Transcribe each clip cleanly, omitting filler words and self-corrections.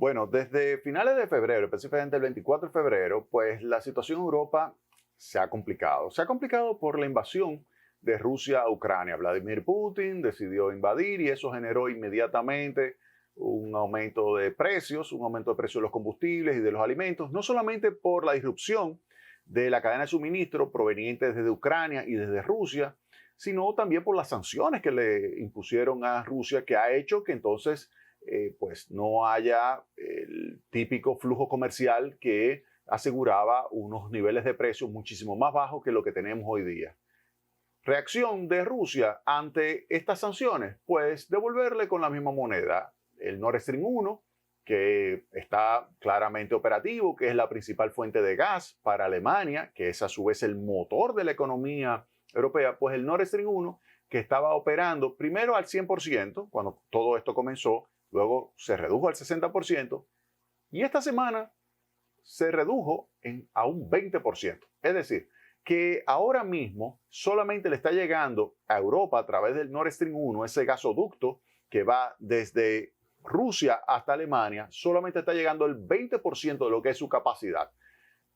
Bueno, desde finales de febrero, específicamente el 24 de febrero, pues la situación en Europa se ha complicado. Se ha complicado por la invasión de Rusia a Ucrania. Vladimir Putin decidió invadir y eso generó inmediatamente un aumento de precios, de los combustibles y de los alimentos, no solamente por la disrupción de la cadena de suministro proveniente desde Ucrania y desde Rusia, sino también por las sanciones que le impusieron a Rusia, que ha hecho que entonces pues no haya el típico flujo comercial que aseguraba unos niveles de precios muchísimo más bajos que lo que tenemos hoy día. Reacción de Rusia ante estas sanciones, pues devolverle con la misma moneda el Nord Stream 1, que está claramente operativo, que es la principal fuente de gas para Alemania, que es a su vez el motor de la economía europea, pues el Nord Stream 1, que estaba operando primero al 100% cuando todo esto comenzó, luego se redujo al 60% y esta semana se redujo a un 20%. Es decir, que ahora mismo solamente le está llegando a Europa a través del Nord Stream 1, ese gasoducto que va desde Rusia hasta Alemania, solamente está llegando el 20% de lo que es su capacidad.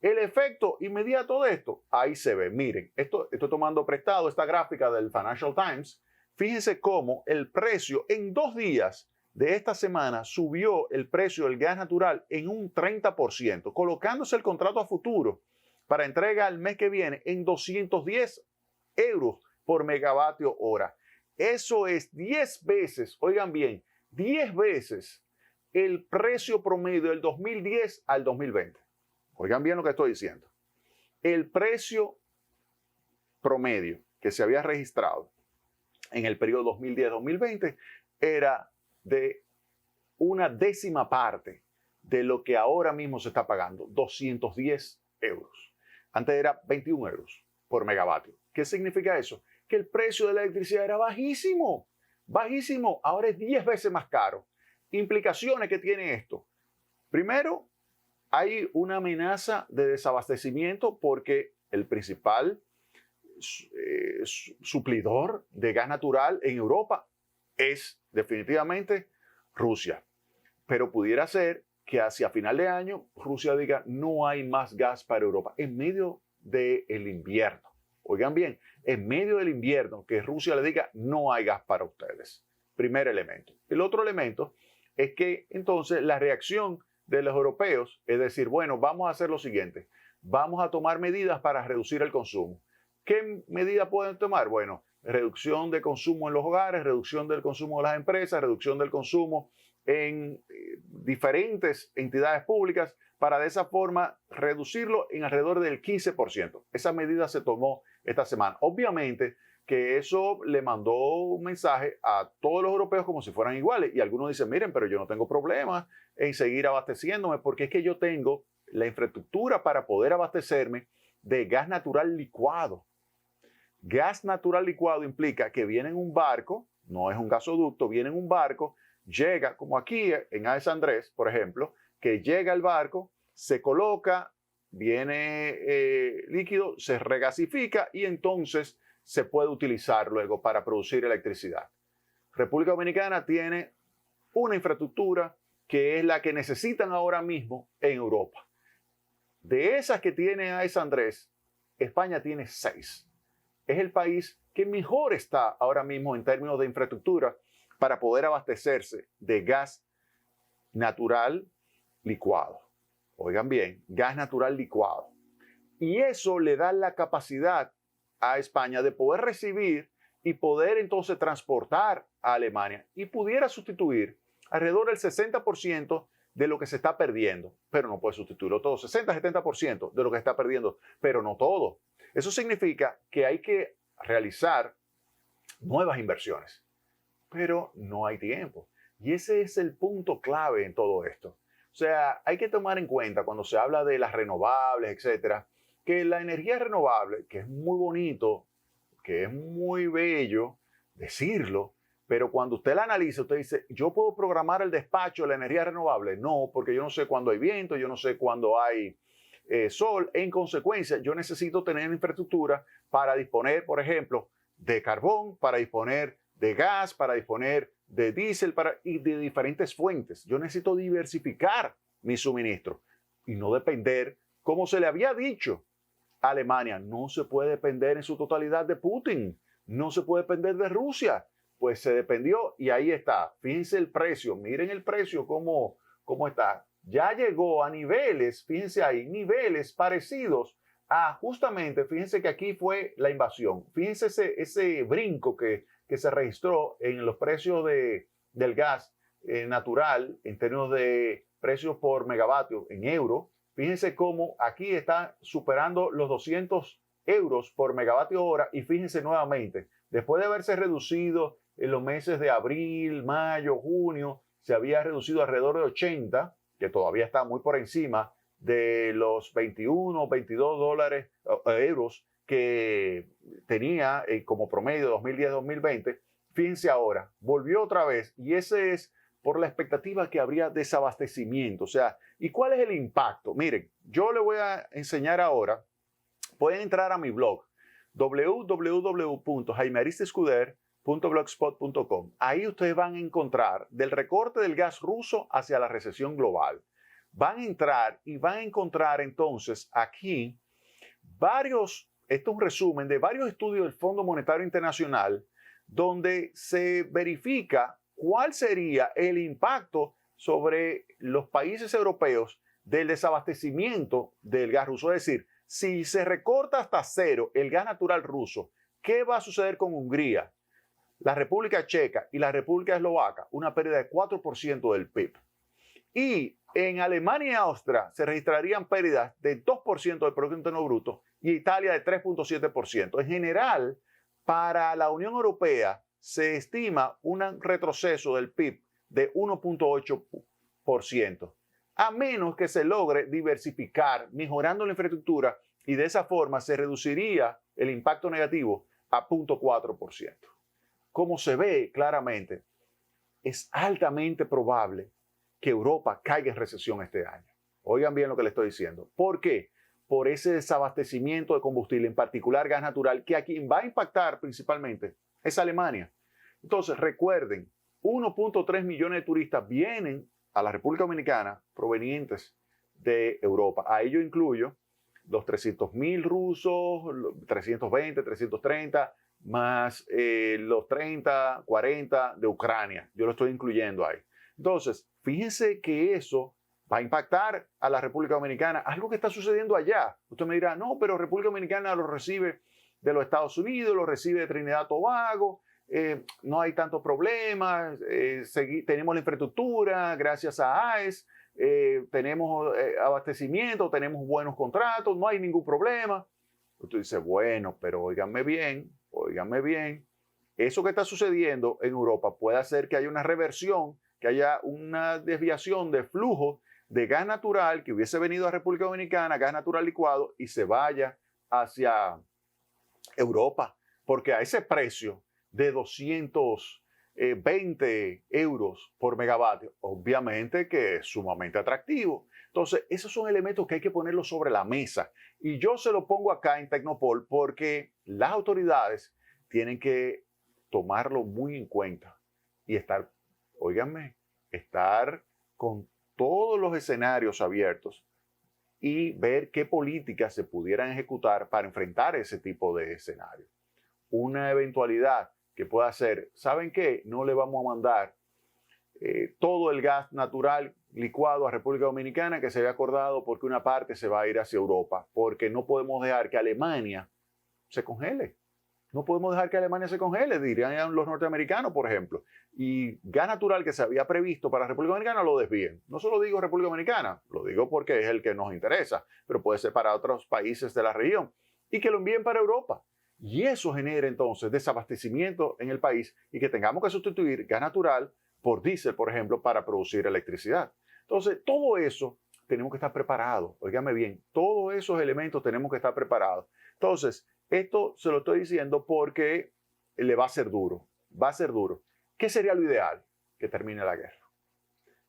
El efecto inmediato de esto, ahí se ve. Miren, estoy tomando prestado esta gráfica del Financial Times. Fíjense cómo el precio en 2 días de esta semana subió el precio del gas natural en un 30%, colocándose el contrato a futuro para entrega el mes que viene en 210 euros por megavatio hora. Eso es 10 veces, oigan bien, 10 veces el precio promedio del 2010 al 2020. Oigan bien lo que estoy diciendo. El precio promedio que se había registrado en el periodo 2010-2020 era de una décima parte de lo que ahora mismo se está pagando, 210 euros. Antes era 21 euros por megavatio. ¿Qué significa eso? Que el precio de la electricidad era bajísimo, bajísimo. Ahora es 10 veces más caro. Implicaciones que tiene esto. Primero, hay una amenaza de desabastecimiento porque el principal suplidor de gas natural en Europa es definitivamente Rusia. Pero pudiera ser que hacia final de año Rusia diga no hay más gas para Europa en medio del invierno. Oigan bien, en medio del invierno que Rusia le diga no hay gas para ustedes. Primer elemento. El otro elemento es que entonces la reacción de los europeos es decir, bueno, vamos a hacer lo siguiente. Vamos a tomar medidas para reducir el consumo. ¿Qué medidas pueden tomar? Bueno, reducción de consumo en los hogares, reducción del consumo de las empresas, reducción del consumo en diferentes entidades públicas para de esa forma reducirlo en alrededor del 15%. Esa medida se tomó esta semana. Obviamente que eso le mandó un mensaje a todos los europeos como si fueran iguales y algunos dicen, miren, pero yo no tengo problemas en seguir abasteciéndome porque es que yo tengo la infraestructura para poder abastecerme de gas natural licuado. Gas natural licuado implica que viene en un barco, no es un gasoducto, viene en un barco, llega, como aquí en AES Andrés, por ejemplo, que llega el barco, se coloca, viene líquido, se regasifica y entonces se puede utilizar luego para producir electricidad. República Dominicana tiene una infraestructura que es la que necesitan ahora mismo en Europa. De esas que tiene AES Andrés, España tiene 6. Es el país que mejor está ahora mismo en términos de infraestructura para poder abastecerse de gas natural licuado. Oigan bien, gas natural licuado. Y eso le da la capacidad a España de poder recibir y poder entonces transportar a Alemania y pudiera sustituir alrededor del 60% de lo que se está perdiendo, pero no puede sustituirlo todo, 60-70% de lo que está perdiendo, pero no todo. Eso significa que hay que realizar nuevas inversiones, pero no hay tiempo. Y ese es el punto clave en todo esto. O sea, hay que tomar en cuenta cuando se habla de las renovables, etcétera, que la energía renovable, que es muy bonito, que es muy bello decirlo, pero cuando usted la analiza, usted dice, ¿yo puedo programar el despacho de la energía renovable? No, porque yo no sé cuándo hay viento, yo no sé cuándo hay sol. En consecuencia, yo necesito tener infraestructura para disponer, por ejemplo, de carbón, para disponer de gas, para disponer de diésel y de diferentes fuentes. Yo necesito diversificar mi suministro y no depender, como se le había dicho a Alemania, no se puede depender en su totalidad de Putin, no se puede depender de Rusia. Pues se dependió y ahí está. Fíjense el precio, miren el precio cómo está. Ya llegó a niveles, fíjense ahí, niveles parecidos a justamente, fíjense que aquí fue la invasión. Fíjense ese brinco que se registró en los precios del gas natural en términos de precios por megavatio en euro. Fíjense cómo aquí está superando los 200 euros por megavatio hora y fíjense nuevamente, después de haberse reducido en los meses de abril, mayo, junio, se había reducido alrededor de 80, que todavía está muy por encima de los 21, 22 euros que tenía como promedio 2010-2020. Fíjense ahora, volvió otra vez y ese es por la expectativa que habría desabastecimiento. O sea, ¿y cuál es el impacto? Miren, yo le voy a enseñar ahora. Pueden entrar a mi blog www.jaimearistescuder.blogspot.com. Ahí ustedes van a encontrar del recorte del gas ruso hacia la recesión global. Van a entrar y van a encontrar entonces aquí esto es un resumen de varios estudios del Fondo Monetario Internacional donde se verifica cuál sería el impacto sobre los países europeos del desabastecimiento del gas ruso. Es decir, si se recorta hasta cero el gas natural ruso, ¿qué va a suceder con Hungría, la República Checa y la República Eslovaca? Una pérdida de 4% del PIB. Y en Alemania y Austria se registrarían pérdidas de 2% del Producto Interno Bruto y Italia de 3.7%. En general, para la Unión Europea se estima un retroceso del PIB de 1.8%, a menos que se logre diversificar, mejorando la infraestructura, y de esa forma se reduciría el impacto negativo a 0.4%. Como se ve claramente, es altamente probable que Europa caiga en recesión este año. Oigan bien lo que les estoy diciendo. ¿Por qué? Por ese desabastecimiento de combustible, en particular gas natural, que a quien va a impactar principalmente es Alemania. Entonces, recuerden, 1.3 millones de turistas vienen a la República Dominicana provenientes de Europa. Ahí yo incluyo los 300.000 rusos, 320, 330, más los 30, 40 de Ucrania. Yo lo estoy incluyendo ahí. Entonces, fíjense que eso va a impactar a la República Dominicana, algo que está sucediendo allá. Usted me dirá, no, pero República Dominicana lo recibe de los Estados Unidos, lo recibe de Trinidad y Tobago, no hay tantos problemas, tenemos la infraestructura gracias a AES, tenemos abastecimiento, tenemos buenos contratos, no hay ningún problema. Usted dice, bueno, pero óiganme bien, eso que está sucediendo en Europa puede hacer que haya una reversión, que haya una desviación de flujo de gas natural que hubiese venido a República Dominicana, gas natural licuado, y se vaya hacia Europa. Porque a ese precio de 220 euros por megavatio, obviamente que es sumamente atractivo. Entonces, esos son elementos que hay que ponerlos sobre la mesa. Y yo se lo pongo acá en Tecnopol porque las autoridades tienen que tomarlo muy en cuenta y estar con todos los escenarios abiertos y ver qué políticas se pudieran ejecutar para enfrentar ese tipo de escenario. Una eventualidad que pueda ser, ¿saben qué? No le vamos a mandar todo el gas natural licuado a República Dominicana que se había acordado, porque una parte se va a ir hacia Europa, porque no podemos dejar que Alemania se congele. No podemos dejar que Alemania se congele, dirían los norteamericanos, por ejemplo. Y gas natural que se había previsto para República Dominicana lo desvíen. No solo digo República Dominicana, lo digo porque es el que nos interesa, pero puede ser para otros países de la región. Y que lo envíen para Europa. Y eso genera entonces desabastecimiento en el país y que tengamos que sustituir gas natural por diésel, por ejemplo, para producir electricidad. Entonces, todo eso tenemos que estar preparados. Óigame bien, todos esos elementos tenemos que estar preparados. Entonces, esto se lo estoy diciendo porque le va a ser duro. Va a ser duro. ¿Qué sería lo ideal? Que termine la guerra.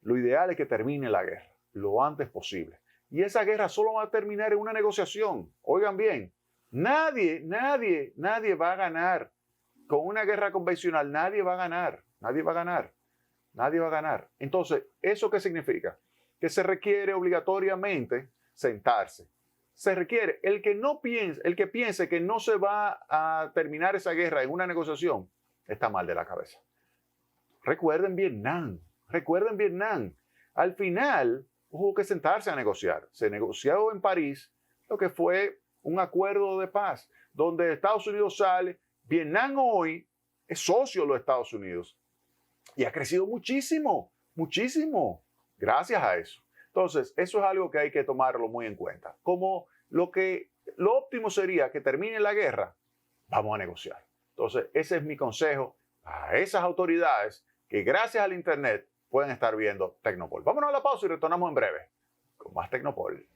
Lo ideal es que termine la guerra lo antes posible. Y esa guerra solo va a terminar en una negociación. Oigan bien, nadie va a ganar. Con una guerra convencional nadie va a ganar. Nadie va a ganar. Nadie va a ganar. Entonces, ¿eso qué significa? Que se requiere obligatoriamente sentarse. Se requiere el que piense que no se va a terminar esa guerra en una negociación, está mal de la cabeza. Recuerden Vietnam. Al final hubo que sentarse a negociar. Se negoció en París lo que fue un acuerdo de paz, donde Estados Unidos sale. Vietnam hoy es socio de los Estados Unidos y ha crecido muchísimo, gracias a eso. Entonces, eso es algo que hay que tomarlo muy en cuenta. Como lo óptimo sería que termine la guerra, vamos a negociar. Entonces, ese es mi consejo a esas autoridades que gracias al Internet pueden estar viendo Tecnopol. Vámonos a la pausa y retornamos en breve con más Tecnopol.